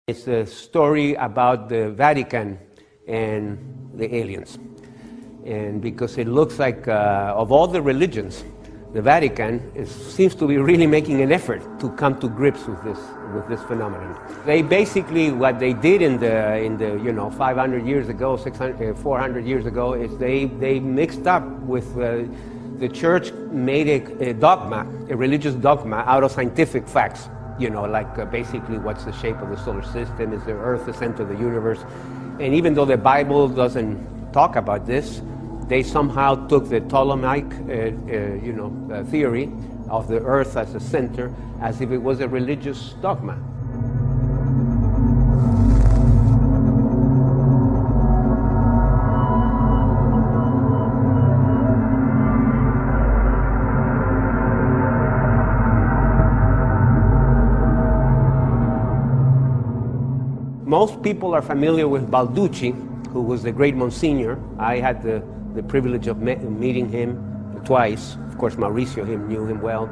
It's a story about the Vatican and the aliens. And because it looks like, of all the religions, the Vatican seems to be really making an effort to come to grips with this phenomenon. They basically, what they did in the 500 years ago, 400 years ago, is they mixed up with the church made a dogma, a religious dogma, out of scientific facts. Basically what's the shape of the solar system, is the Earth the center of the universe. And even though the Bible doesn't talk about this, they somehow took the Ptolemaic theory of the Earth as the center, as if it was a religious dogma. Most people are familiar with Balducci, who was the great Monsignor. I had the privilege of meeting him twice. Of course, Mauricio knew him well.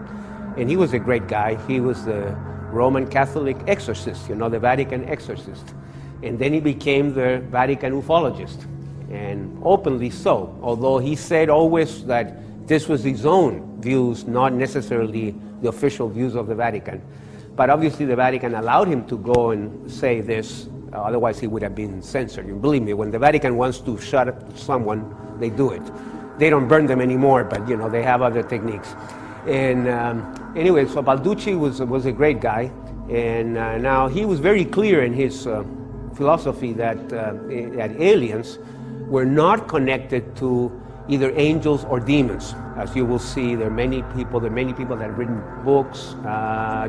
And he was a great guy. He was the Roman Catholic exorcist, the Vatican exorcist. And then he became the Vatican ufologist, and openly so, although he said always that this was his own views, not necessarily the official views of the Vatican. But obviously the Vatican allowed him to go and say this, otherwise he would have been censored. And believe me, when the Vatican wants to shut up someone, they do it. They don't burn them anymore, but they have other techniques. And anyway, so Balducci was a great guy, and now he was very clear in his philosophy that aliens were not connected to either angels or demons. As you will see, there are many people that have written books.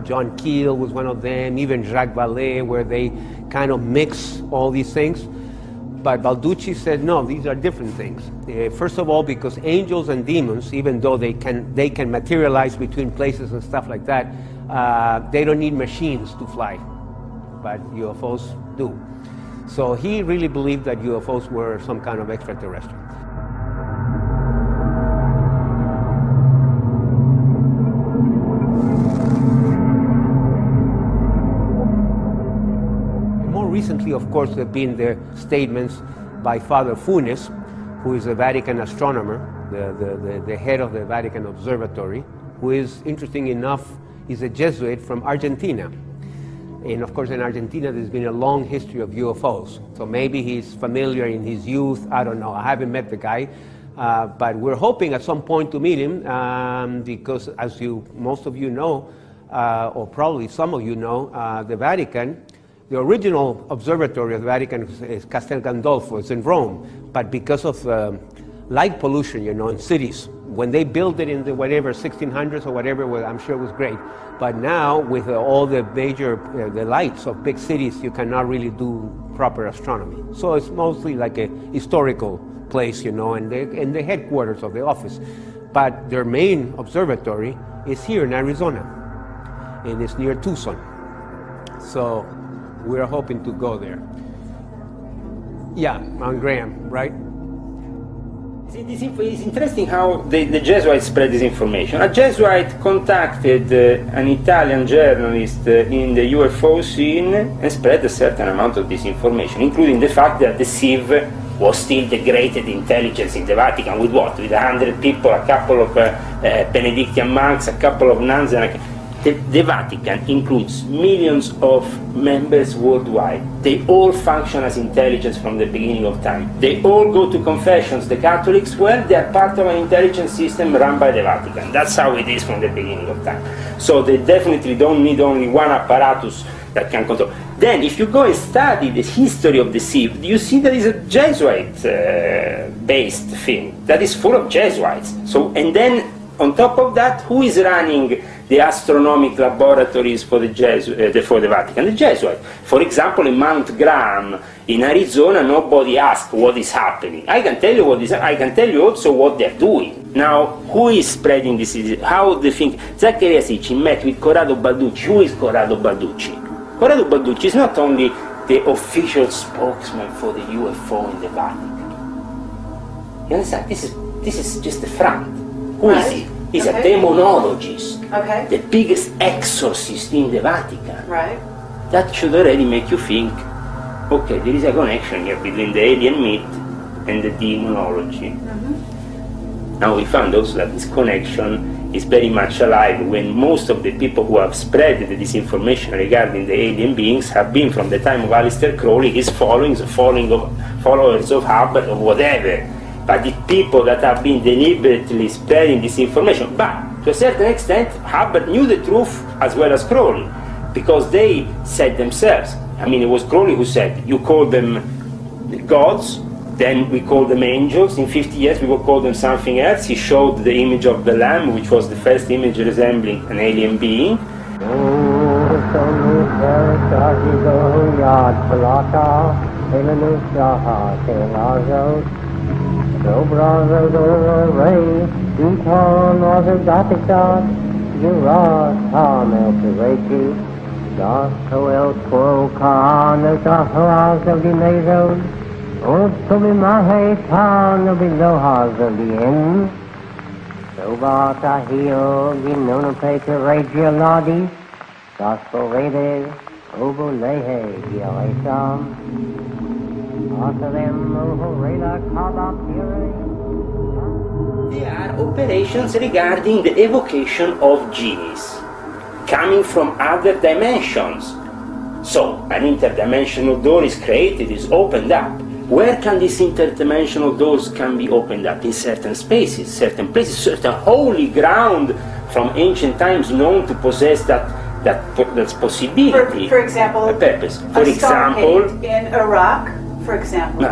John Keel was one of them, even Jacques Vallée, where they kind of mix all these things. But Balducci said, no, these are different things. First of all, because angels and demons, even though they can materialize between places and stuff like that, they don't need machines to fly, but UFOs do. So he really believed that UFOs were some kind of extraterrestrial. Recently, of course, there have been the statements by Father Funes, who is a Vatican astronomer, the head of the Vatican Observatory, who is, interesting enough, is a Jesuit from Argentina. And of course, in Argentina, there's been a long history of UFOs. So maybe he's familiar in his youth, I don't know, I haven't met the guy. But we're hoping at some point to meet him, because as most of you know, or probably some of you know, the Vatican, the original observatory of the Vatican is Castel Gandolfo. It's in Rome, but because of light pollution, in cities, when they built it in the 1600s or whatever, well, I'm sure it was great. But now, with all the major the lights of big cities, you cannot really do proper astronomy. So it's mostly like a historical place, and the headquarters of the office. But their main observatory is here in Arizona, and it's near Tucson. So we're hoping to go there. Yeah, Mount Graham, right? It's interesting how the Jesuits spread this information. A Jesuit contacted an Italian journalist in the UFO scene and spread a certain amount of this information, including the fact that the SIV was still the greatest intelligence in the Vatican. With what? With 100 people, a couple of Benedictine monks, a couple of nuns, and the Vatican includes millions of members worldwide. They all function as intelligence from the beginning of time. They all go to confessions. The Catholics, well, they are part of an intelligence system run by the Vatican. That's how it is from the beginning of time. So they definitely don't need only one apparatus that can control. Then, if you go and study the history of the SIV, you see there is a Jesuit-based thing that is full of Jesuits. So, and then, on top of that, who is running the astronomic laboratories for the Vatican? The Jesuits. For example, in Mount Graham in Arizona, nobody asks what is happening. I can tell you what is. I can tell you also what they're doing. Now, who is spreading this? How they think? Zachariah Sitchin met with Corrado Balducci. Who is Corrado Balducci? Corrado Balducci is not only the official spokesman for the UFO in the Vatican. You understand? This is just a front. Who is he? He's a demonologist, the biggest exorcist in the Vatican. Right. that should already make you think, okay, there is a connection here between the alien myth and the demonology. Now we found also that this connection is very much alive when most of the people who have spread the disinformation regarding the alien beings have been from the time of Aleister Crowley, his followers of Hubbard or whatever. But the people that have been deliberately spreading disinformation, but to a certain extent Hubbard knew the truth as well as Crowley, because they said themselves, I mean it was Crowley who said, you call them gods, then we call them angels, in 50 years we will call them something else. He showed the image of the lamb, which was the first image resembling an alien being. To be my head no be no hard of the end. So about a heel, you know, no pay to radio lodi, gospel readers, obo lehe, gialisam. After them, over radar, carbon theory. There are operations regarding the evocation of Jinns, coming from other dimensions. So, an interdimensional door is created, is opened up. Where can these interdimensional doors can be opened up? In certain spaces, certain places, certain holy ground from ancient times known to possess that's possibility. For example, a purpose. For example, in Iraq, for example.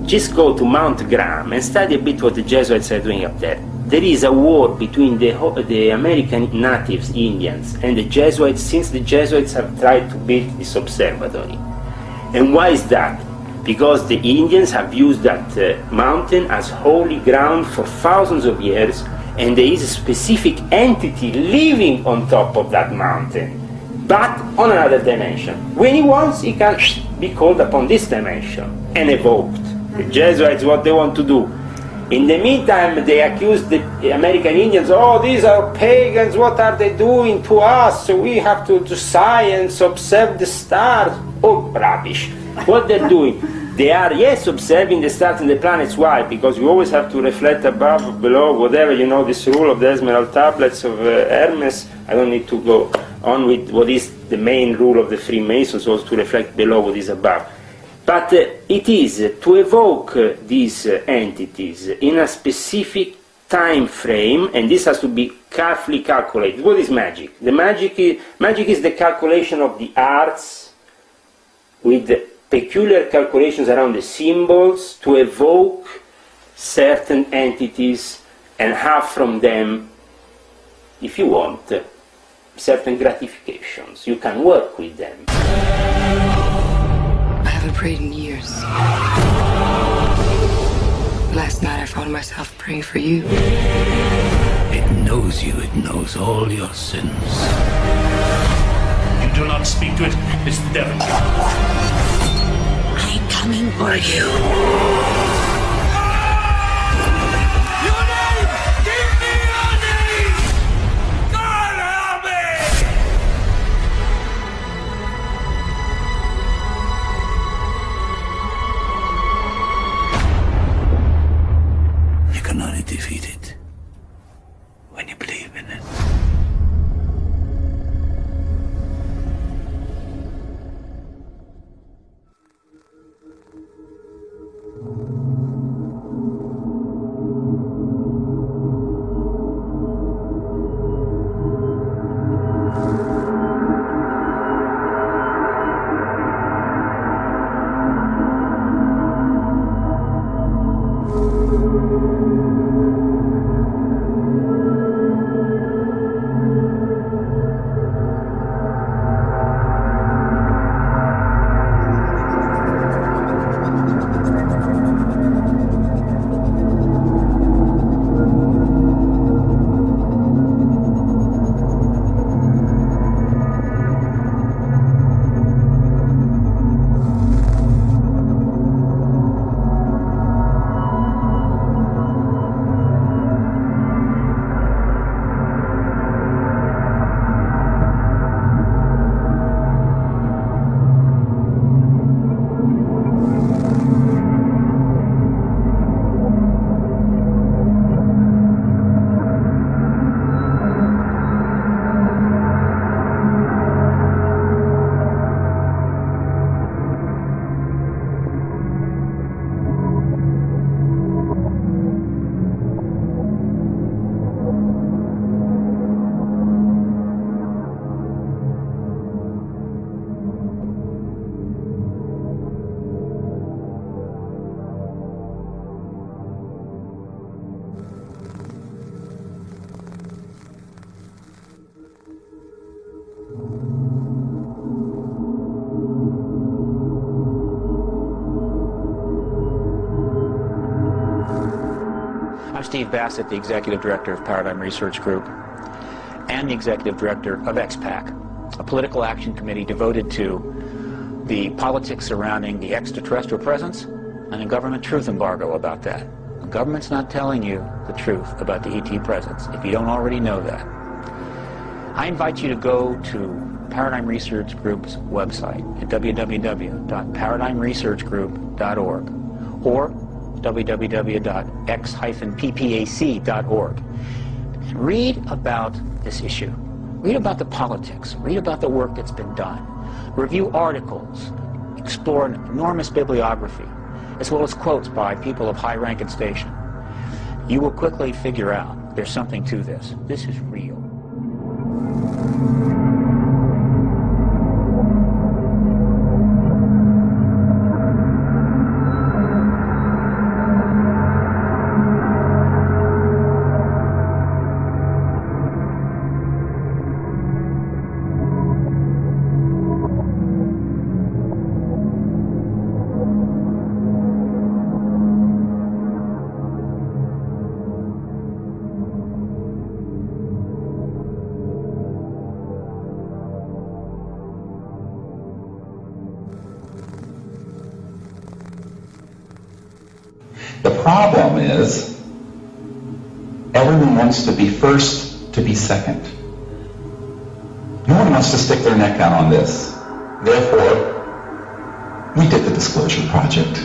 Just go to Mount Graham and study a bit what the Jesuits are doing up there. There is a war between the American natives, Indians, and the Jesuits since the Jesuits have tried to build this observatory. And why is that? Because the Indians have used that mountain as holy ground for thousands of years, and there is a specific entity living on top of that mountain, but on another dimension. When he wants, he can be called upon this dimension and evoked. The Jesuits, what they want to do. In the meantime, they accuse the American Indians, oh, these are pagans, what are they doing to us? So we have to do science, observe the stars. Oh, rubbish. What they're doing, they are, yes, observing the stars and the planets. Why? Because you always have to reflect above, below, whatever, you know, this rule of the Emerald Tablets of Hermes. I don't need to go on with what is the main rule of the Freemasons, also to reflect below what is above. But it is to evoke these entities in a specific time frame, and this has to be carefully calculated. What is magic? The magic is the calculation of the arts with peculiar calculations around the symbols to evoke certain entities and have from them, if you want, certain gratifications. You can work with them. I haven't prayed in years. Last night I found myself praying for you. It knows you, it knows all your sins. You do not speak to it, it's the devil. I'm coming for you. Your name! Give me your name! God help me! You can only defeat it when you believe in it. I'm Steve Bassett, the Executive Director of Paradigm Research Group and the Executive Director of XPAC, a political action committee devoted to the politics surrounding the extraterrestrial presence and the government truth embargo about that. The government's not telling you the truth about the ET presence, if you don't already know that. I invite you to go to Paradigm Research Group's website at www.paradigmresearchgroup.org or www.x-ppac.org and read about this issue. Read about the politics. Read about the work that's been done. Review articles. Explore an enormous bibliography, as well as quotes by people of high rank and station. You will quickly figure out there's something to this. This is real. The problem is, everyone wants to be first to be second. No one wants to stick their neck out on this. Therefore, we did the Disclosure Project.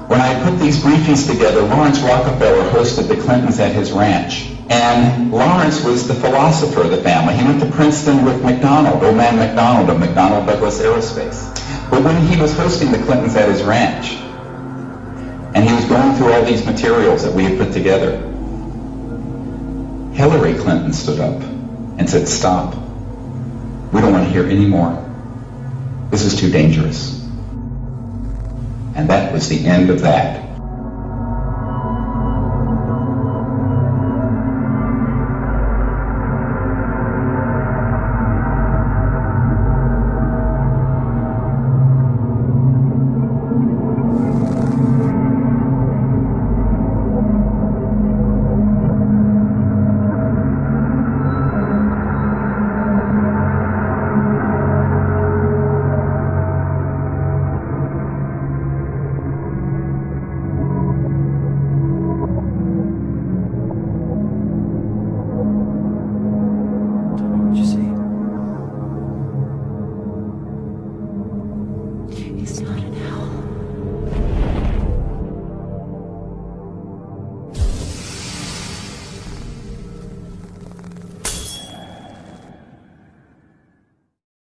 When I put these briefings together, Lawrence Rockefeller hosted the Clintons at his ranch. And Lawrence was the philosopher of the family. He went to Princeton with McDonald, old man McDonald of McDonnell Douglas Aerospace. But when he was hosting the Clintons at his ranch, and he was going through all these materials that we had put together, Hillary Clinton stood up and said, "Stop. We don't want to hear any more. This is too dangerous." And that was the end of that.